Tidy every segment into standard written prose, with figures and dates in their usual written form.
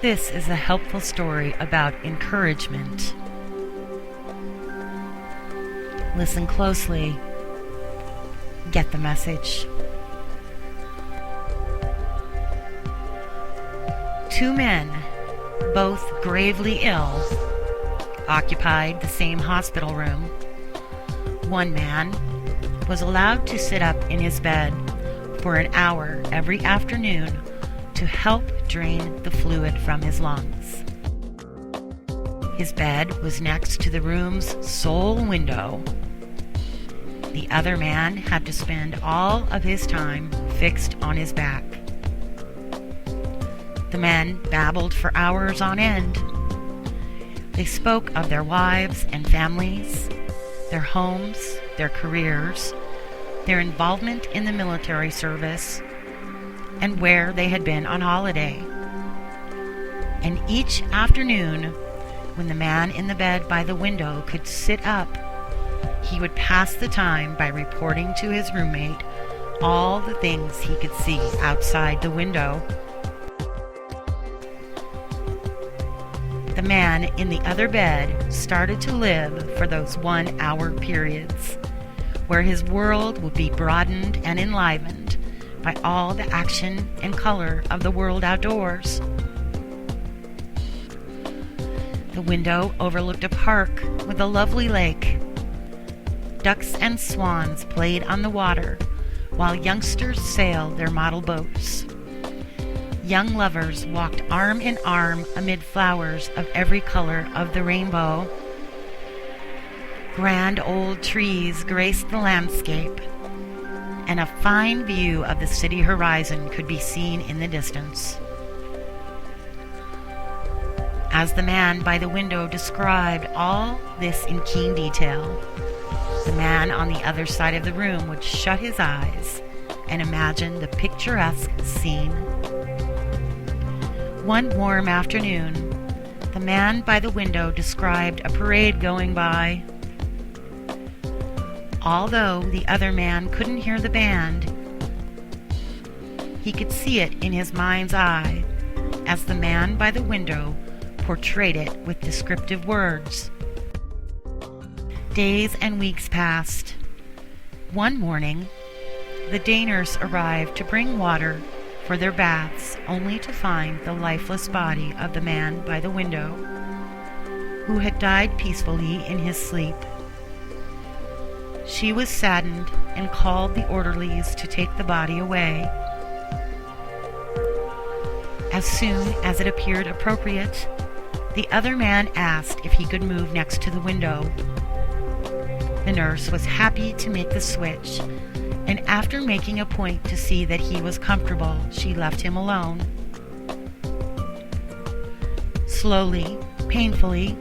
This is a helpful story about encouragement. Listen closely. Get the message. Two men, both gravely ill, occupied the same hospital room. One man was allowed to sit up in his bed for an hour every afternoon to help drain the fluid from his lungs. His bed was next to the room's sole window. The other man had to spend all of his time fixed on his back. The men babbled for hours on end. They spoke of their wives and families, their homes, their careers, their involvement in the military service, and where they had been on holiday. And each afternoon, when the man in the bed by the window could sit up, he would pass the time by reporting to his roommate all the things he could see outside the window. The man in the other bed started to live for those 1 hour periods, where his world would be broadened and enlivened by all the action and color of the world outdoors. The window overlooked a park with a lovely lake. Ducks and swans played on the water, while youngsters sailed their model boats. Young lovers walked arm in arm amid flowers of every color of the rainbow. Grand old trees graced the landscape, and a fine view of the city horizon could be seen in the distance. As the man by the window described all this in keen detail, the man on the other side of the room would shut his eyes and imagine the picturesque scene. One warm afternoon, the man by the window described a parade going by. Although the other man couldn't hear the band, he could see it in his mind's eye as the man by the window portrayed it with descriptive words. Days and weeks passed. One morning, the day nurse arrived to bring water for their baths, only to find the lifeless body of the man by the window, who had died peacefully in his sleep. She was saddened and called the orderlies to take the body away. As soon as it appeared appropriate, the other man asked if he could move next to the window. The nurse was happy to make the switch, and after making a point to see that he was comfortable, she left him alone. Slowly, painfully,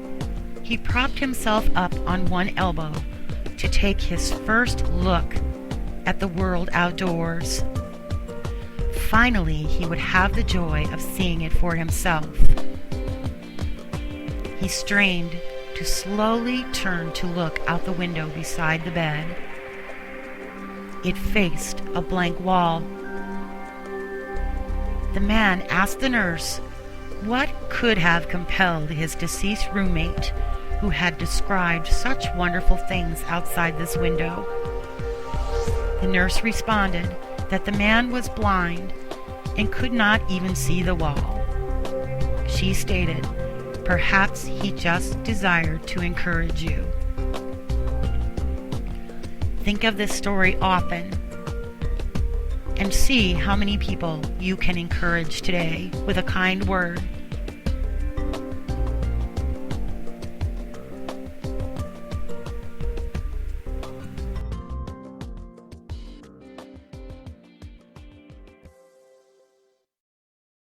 he propped himself up on one elbow to take his first look at the world outdoors. Finally, he would have the joy of seeing it for himself. He strained to slowly turn to look out the window beside the bed. It faced a blank wall. The man asked the nurse what could have compelled his deceased roommate, who had described such wonderful things outside this window. The nurse responded that the man was blind and could not even see the wall. She stated, "Perhaps he just desired to encourage you." Think of this story often and see how many people you can encourage today with a kind word